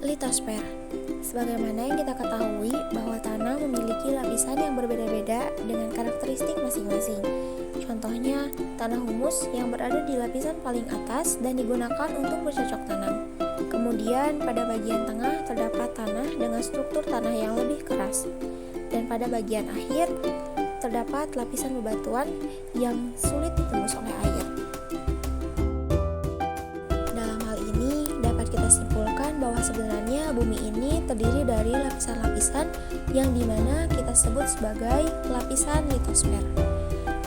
Litosfer. Sebagaimana yang kita ketahui bahwa tanah memiliki lapisan yang berbeda-beda dengan karakteristik masing-masing. Contohnya, tanah humus yang berada di lapisan paling atas dan digunakan untuk bercocok tanam. Kemudian pada bagian tengah terdapat tanah dengan struktur tanah yang lebih keras. Dan pada bagian akhir terdapat lapisan bebatuan yang sulit ditembus oleh air. Dalam hal ini dapat kita simpulkan bahwa sebenarnya bumi ini terdiri dari lapisan-lapisan yang dimana kita sebut sebagai lapisan litosfer.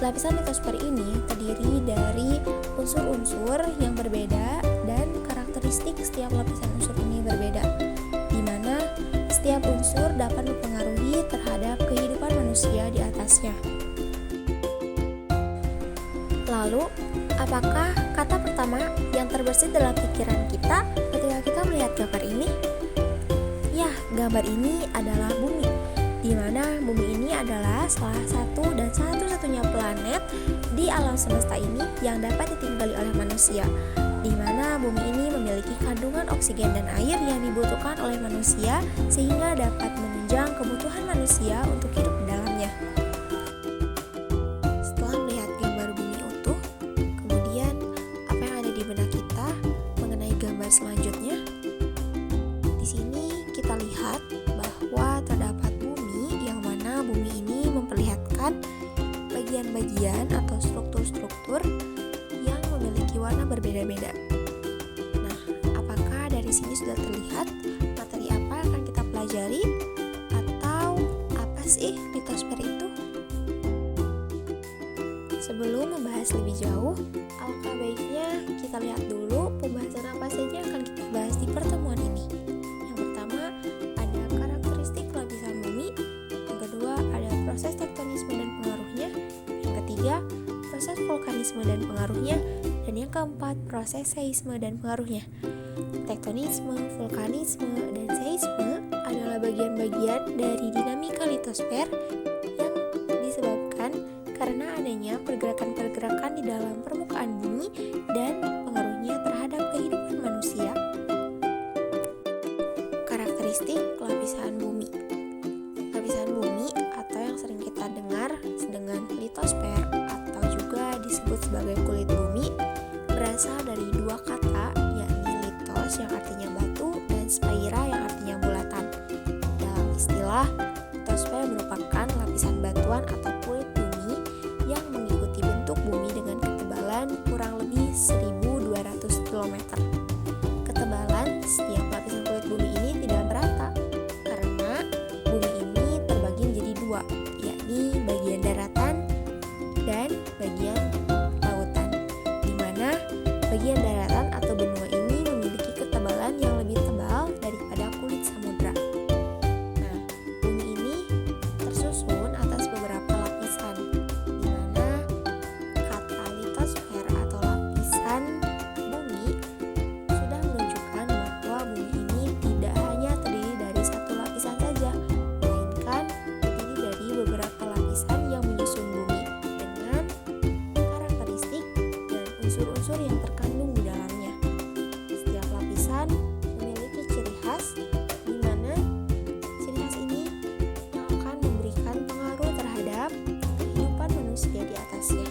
Lapisan litosfer ini terdiri dari unsur-unsur yang berbeda dan karakteristik setiap lapisan unsur ini berbeda, di mana setiap unsur dapat mempengaruhi terhadap kehidupan manusia di atasnya. Lalu, apakah kata pertama yang terbersit dalam pikiran kita ketika kita melihat gambar ini? Ya, gambar ini adalah bumi, di mana bumi ini adalah salah satu dan satu-satunya planet di alam semesta ini yang dapat ditinggali oleh manusia, di mana bumi ini memiliki kandungan oksigen dan air yang dibutuhkan oleh manusia sehingga dapat menunjang kebutuhan manusia untuk hidup di dalamnya. Setelah melihat gambar bumi utuh, kemudian apa yang ada di benak kita mengenai gambar selanjutnya? Di sini kita lihat bahwa terdapat bumi yang mana bumi ini memperlihatkan bagian-bagian atau struktur-struktur yang memiliki warna berbeda-beda. Nah, apakah dari sini sudah terlihat materi apa yang akan kita pelajari? Atau apa sih litosfer itu? Sebelum membahas lebih jauh, alangkah baiknya kita lihat dulu pembahasan apa saja yang akan kita bahas di pertemuan ini. Yang pertama, ada karakteristik lapisan bumi. Yang kedua, ada proses tektonisme dan pengaruhnya. Yang ketiga, proses vulkanisme dan pengaruhnya. Dan yang keempat, proses seisme dan pengaruhnya. Tektonisme, vulkanisme, dan seisme adalah bagian-bagian dari dinamika litosfer yang disebabkan karena adanya pergerakan-pergerakan di dalam permukaan bumi dan pengaruhnya terhadap kehidupan manusia. Karakteristik lapisan bumi. Lapisan bumi atau yang sering kita dengar dengan litosfer atau juga disebut sebagai kulit bumi berasal dari dua kata, yakni litos yang artinya batu dan spaira yang artinya bulatan. Dalam istilah, litosfer merupakan lapisan batuan atau kulit bumi yang mengikuti bentuk bumi dengan ketebalan kurang lebih 1.200 km. Ketebalan setiap lapisan kulit bumi ini tidak merata karena bumi ini terbagi menjadi dua, yakni bagian daratan dan bagian lautan, di mana bagian daratan atau benua ini memiliki ketebalan yang lebih tebal daripada kulit samudra. Nah, bumi ini tersusun atas beberapa lapisan, di mana kata litosfer atau lapisan bumi sudah menunjukkan bahwa bumi ini tidak hanya terdiri dari satu lapisan saja, melainkan terdiri dari beberapa lapisan yang menyusun bumi dengan karakteristik dan unsur-unsur yang terkandung di dalamnya. Setiap lapisan memiliki ciri khas, di mana ciri khas ini yang akan memberikan pengaruh terhadap kehidupan manusia di atasnya.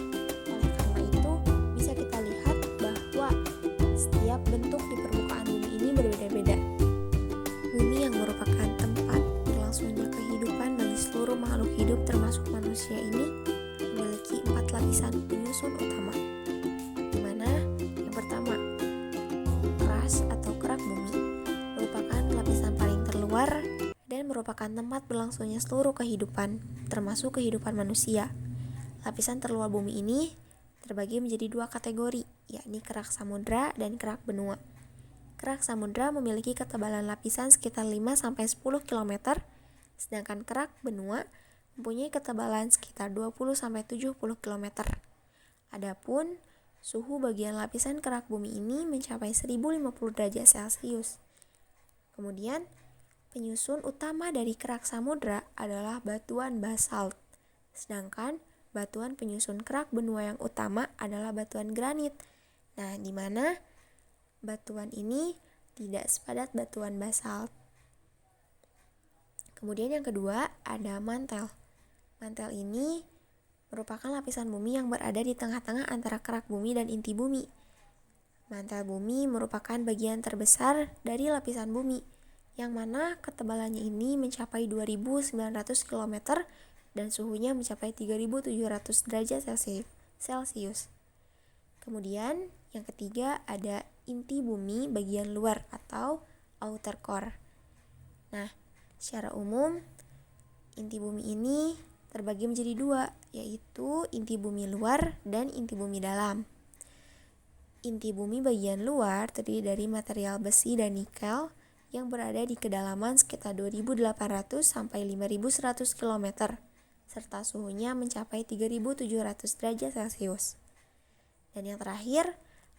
Oleh karena itu, bisa kita lihat bahwa setiap bentuk di permukaan bumi ini berbeda-beda. Bumi yang merupakan tempat berlangsungnya kehidupan bagi seluruh makhluk hidup termasuk manusia ini memiliki 4 lapisan penyusun utama, di mana yang pertama, keras atau kerak bumi merupakan lapisan paling terluar dan merupakan tempat berlangsungnya seluruh kehidupan termasuk kehidupan manusia. Lapisan terluar bumi ini terbagi menjadi dua kategori, yakni kerak samudra dan kerak benua. Kerak samudra memiliki ketebalan lapisan sekitar 5-10 km, sedangkan kerak benua mempunyai ketebalan sekitar 20-70 km. Adapun suhu bagian lapisan kerak bumi ini mencapai 1050 derajat Celcius. Kemudian, penyusun utama dari kerak samudra adalah batuan basalt, sedangkan batuan penyusun kerak benua yang utama adalah batuan granit. Nah, di mana batuan ini tidak sepadat batuan basalt. Kemudian yang kedua ada mantel. Mantel ini merupakan lapisan bumi yang berada di tengah-tengah antara kerak bumi dan inti bumi. Mantel bumi merupakan bagian terbesar dari lapisan bumi, yang mana ketebalannya ini mencapai 2.900 km dan suhunya mencapai 3.700 derajat Celcius. Kemudian yang ketiga ada inti bumi bagian luar atau outer core. Nah, secara umum inti bumi ini terbagi menjadi dua, yaitu inti bumi luar dan inti bumi dalam. Inti bumi bagian luar terdiri dari material besi dan nikel yang berada di kedalaman sekitar 2.800 sampai 5.100 km, serta suhunya mencapai 3.700 derajat Celcius. Dan yang terakhir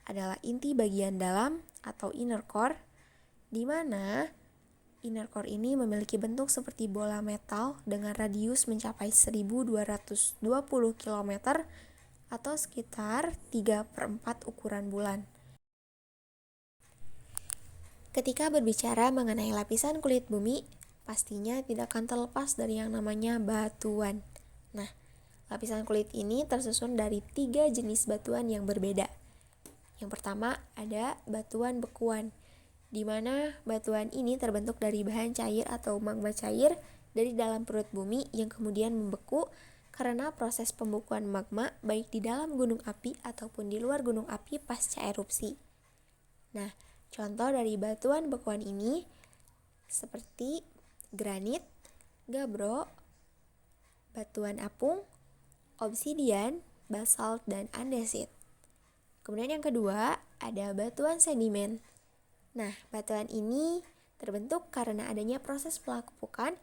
adalah inti bagian dalam atau inner core, di mana inner core ini memiliki bentuk seperti bola metal dengan radius mencapai 1.220 km atau sekitar 3/4 ukuran bulan. Ketika berbicara mengenai lapisan kulit bumi, pastinya tidak akan terlepas dari yang namanya batuan. Nah, lapisan kulit ini tersusun dari 3 jenis batuan yang berbeda. Yang pertama ada batuan bekuan, di mana batuan ini terbentuk dari bahan cair atau magma cair dari dalam perut bumi yang kemudian membeku karena proses pembekuan magma baik di dalam gunung api ataupun di luar gunung api pasca erupsi. Nah, contoh dari batuan bekuan ini seperti granit, gabbro, batuan apung, obsidian, basalt, dan andesit. Kemudian yang kedua ada batuan sedimen. Nah, batuan ini terbentuk karena adanya proses pelapukan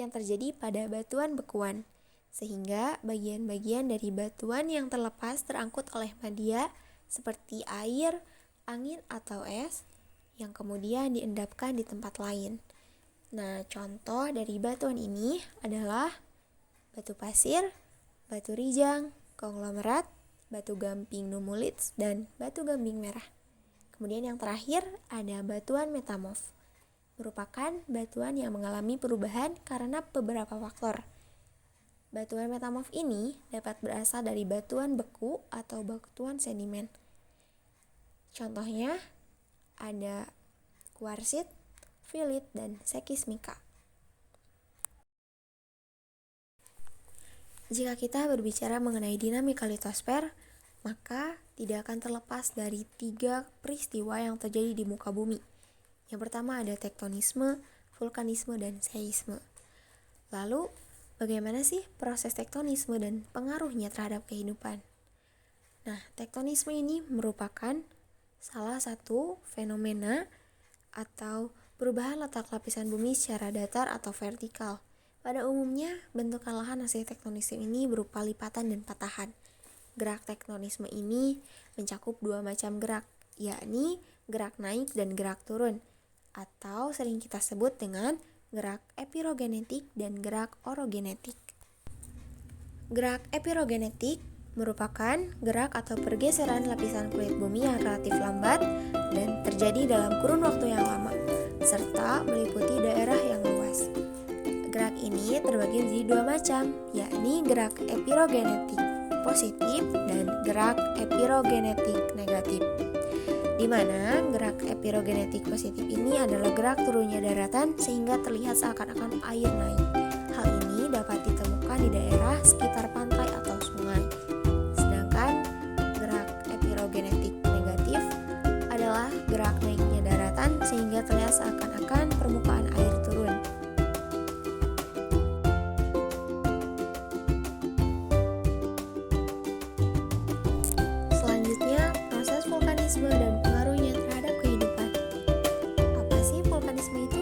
yang terjadi pada batuan bekuan, sehingga bagian-bagian dari batuan yang terlepas terangkut oleh media seperti air, angin, atau es yang kemudian diendapkan di tempat lain. Nah, contoh dari batuan ini adalah batu pasir, batu rijang, konglomerat, batu gamping numulits, dan batu gamping merah. Kemudian yang terakhir ada batuan metamorf, merupakan batuan yang mengalami perubahan karena beberapa faktor. Batuan metamorf ini dapat berasal dari batuan beku atau batuan sedimen. Contohnya ada kuarsit, filit, dan sekismika. Jika kita berbicara mengenai dinamika litosfer, maka tidak akan terlepas dari 3 peristiwa yang terjadi di muka bumi. Yang pertama ada tektonisme, vulkanisme, dan seisme. Lalu, bagaimana sih proses tektonisme dan pengaruhnya terhadap kehidupan? Nah, tektonisme ini merupakan salah satu fenomena atau perubahan letak lapisan bumi secara datar atau vertikal. Pada umumnya, bentukan lahan hasil tektonisme ini berupa lipatan dan patahan. Gerak tektonisme ini mencakup 2 macam gerak, yakni gerak naik dan gerak turun, atau sering kita sebut dengan gerak epirogenetik dan gerak orogenetik. Gerak epirogenetik merupakan gerak atau pergeseran lapisan kulit bumi yang relatif lambat dan terjadi dalam kurun waktu yang lama, serta meliputi daerah yang luas. Gerak ini terbagi menjadi 2 macam, yakni gerak epirogenetik positif dan gerak epirogenetik negatif. Di mana gerak epirogenetik positif ini adalah gerak turunnya daratan sehingga terlihat seakan-akan air naik. Hal ini dapat ditemukan di daerah sekitar pantai atau sungai. Sedangkan gerak epirogenetik negatif adalah gerak naiknya daratan sehingga terlihat seakan-akan permukaan air turun. Selanjutnya, proses vulkanisme dan pengaruhnya terhadap kehidupan. Apa sih vulkanisme itu?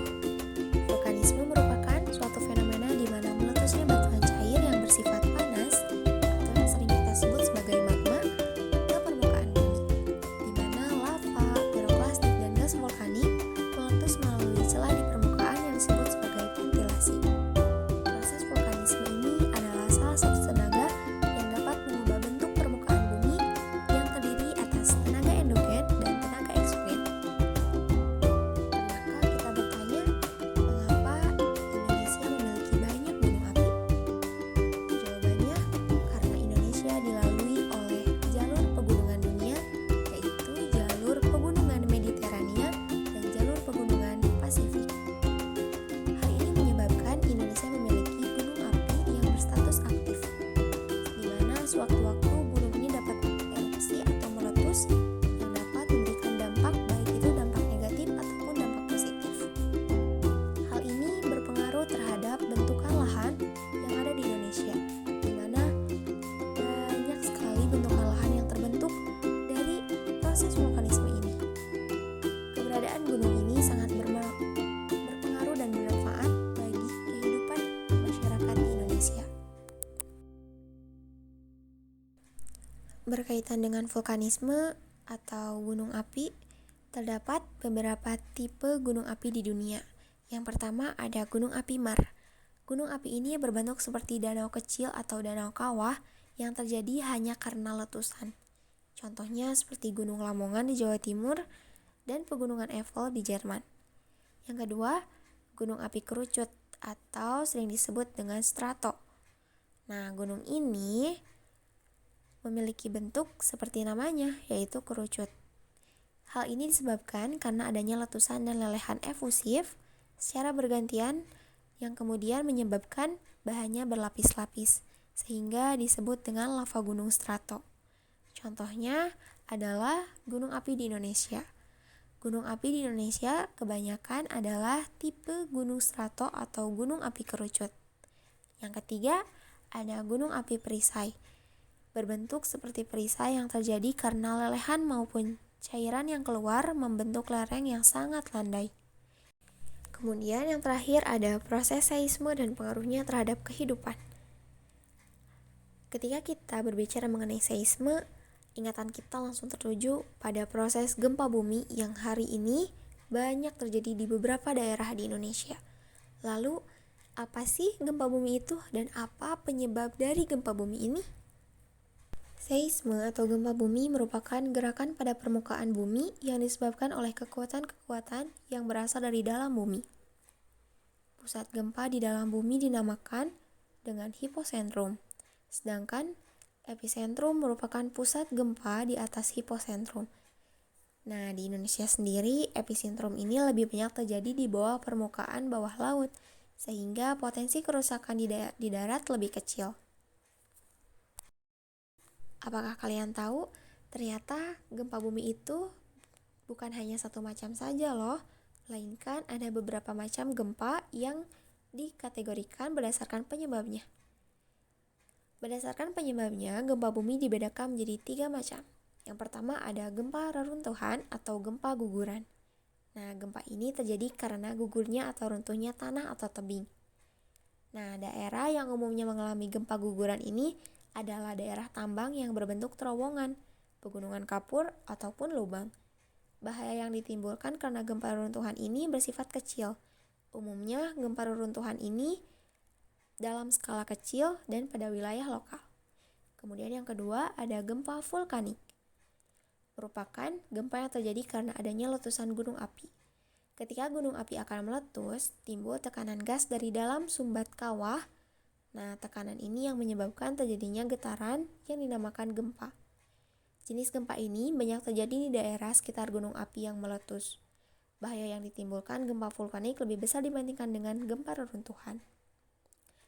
Vulkanisme merupakan suatu fenomena di mana meletusnya batuan cair yang bersifat panas atau yang sering kita sebut sebagai magma ke permukaan bumi, di mana lava, piroklastik, dan gas vulkanik meletus melalui Berkaitan dengan vulkanisme atau gunung api, terdapat beberapa tipe gunung api di dunia. Yang pertama ada gunung api Mar. Gunung api ini berbentuk seperti danau kecil atau danau kawah yang terjadi hanya karena letusan. Contohnya seperti Gunung Lamongan di Jawa Timur dan Pegunungan Eiffel di Jerman. Yang kedua, gunung api kerucut atau sering disebut dengan strato. Nah, gunung ini memiliki bentuk seperti namanya, yaitu kerucut. Hal ini disebabkan karena adanya letusan dan lelehan efusif secara bergantian yang kemudian menyebabkan bahannya berlapis-lapis, sehingga disebut dengan lava gunung strato. Contohnya adalah gunung api di Indonesia. Gunung api di Indonesia kebanyakan adalah tipe gunung strato atau gunung api kerucut. Yang ketiga, ada gunung api perisai. Berbentuk seperti perisai yang terjadi karena lelehan maupun cairan yang keluar membentuk lereng yang sangat landai. Kemudian yang terakhir ada proses seisme dan pengaruhnya terhadap kehidupan. Ketika kita berbicara mengenai seisme, ingatan kita langsung tertuju pada proses gempa bumi yang hari ini banyak terjadi di beberapa daerah di Indonesia. Lalu, apa sih gempa bumi itu dan apa penyebab dari gempa bumi ini? Seisme atau gempa bumi merupakan gerakan pada permukaan bumi yang disebabkan oleh kekuatan-kekuatan yang berasal dari dalam bumi. Pusat gempa di dalam bumi dinamakan dengan hiposentrum, sedangkan epicentrum merupakan pusat gempa di atas hiposentrum. Nah, di Indonesia sendiri, epicentrum ini lebih banyak terjadi di bawah permukaan bawah laut, sehingga potensi kerusakan di darat lebih kecil. Apakah kalian tahu, ternyata gempa bumi itu bukan hanya satu macam saja loh, melainkan ada beberapa macam gempa yang dikategorikan berdasarkan penyebabnya. Berdasarkan penyebabnya, gempa bumi dibedakan menjadi 3 macam. Yang pertama ada gempa reruntuhan atau gempa guguran. Nah, gempa ini terjadi karena gugurnya atau runtuhnya tanah atau tebing. Nah, daerah yang umumnya mengalami gempa guguran ini adalah daerah tambang yang berbentuk terowongan, pegunungan kapur, ataupun lubang. Bahaya yang ditimbulkan karena gempa reruntuhan ini bersifat kecil. Umumnya, gempa reruntuhan ini dalam skala kecil dan pada wilayah lokal. Kemudian yang kedua ada gempa vulkanik. Merupakan gempa yang terjadi karena adanya letusan gunung api. Ketika gunung api akan meletus, timbul tekanan gas dari dalam sumbat kawah. Nah, tekanan ini yang menyebabkan terjadinya getaran yang dinamakan gempa. Jenis gempa ini banyak terjadi di daerah sekitar gunung api yang meletus. Bahaya yang ditimbulkan gempa vulkanik lebih besar dibandingkan dengan gempa reruntuhan.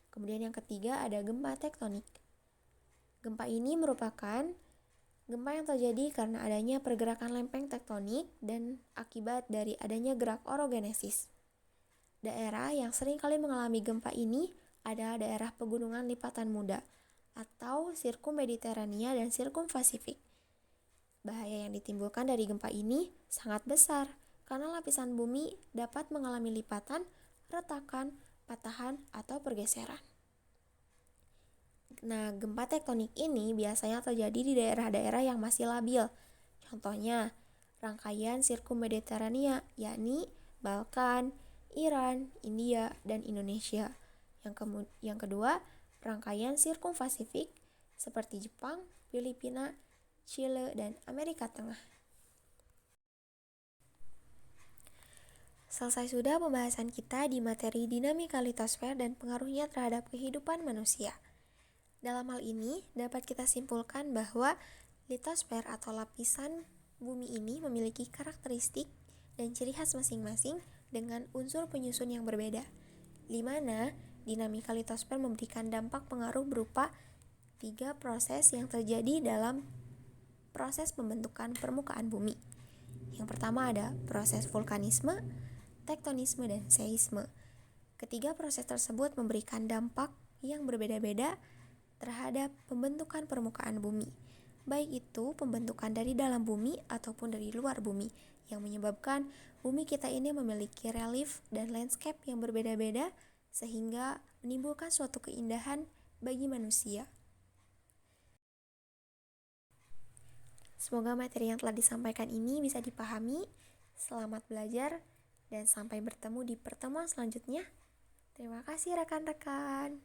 Kemudian yang ketiga ada gempa tektonik. Gempa ini merupakan gempa yang terjadi karena adanya pergerakan lempeng tektonik dan akibat dari adanya gerak orogenesis. Daerah yang sering kali mengalami gempa ini adalah daerah pegunungan lipatan muda atau sirkum Mediterania dan sirkum Pasifik. Bahaya yang ditimbulkan dari gempa ini sangat besar karena lapisan bumi dapat mengalami lipatan, retakan, patahan, atau pergeseran. Nah, gempa tektonik ini biasanya terjadi di daerah-daerah yang masih labil. Contohnya, rangkaian sirkum Mediterania, yakni Balkan, Iran, India, dan Indonesia. Yang kedua, rangkaian sirkum Pasifik seperti Jepang, Filipina, Chile, dan Amerika Tengah. Selesai sudah pembahasan kita di materi dinamika litosfer dan pengaruhnya terhadap kehidupan manusia. Dalam hal ini, dapat kita simpulkan bahwa litosfer atau lapisan bumi ini memiliki karakteristik dan ciri khas masing-masing dengan unsur penyusun yang berbeda, di mana dinamika litosfer memberikan dampak pengaruh berupa 3 proses yang terjadi dalam proses pembentukan permukaan bumi. Yang pertama ada proses vulkanisme, tektonisme, dan seisme. Ketiga proses tersebut memberikan dampak yang berbeda-beda terhadap pembentukan permukaan bumi, baik itu pembentukan dari dalam bumi ataupun dari luar bumi, yang menyebabkan bumi kita ini memiliki relief dan landscape yang berbeda-beda sehingga menimbulkan suatu keindahan bagi manusia. Semoga materi yang telah disampaikan ini bisa dipahami. Selamat belajar dan sampai bertemu di pertemuan selanjutnya. Terima kasih rekan-rekan.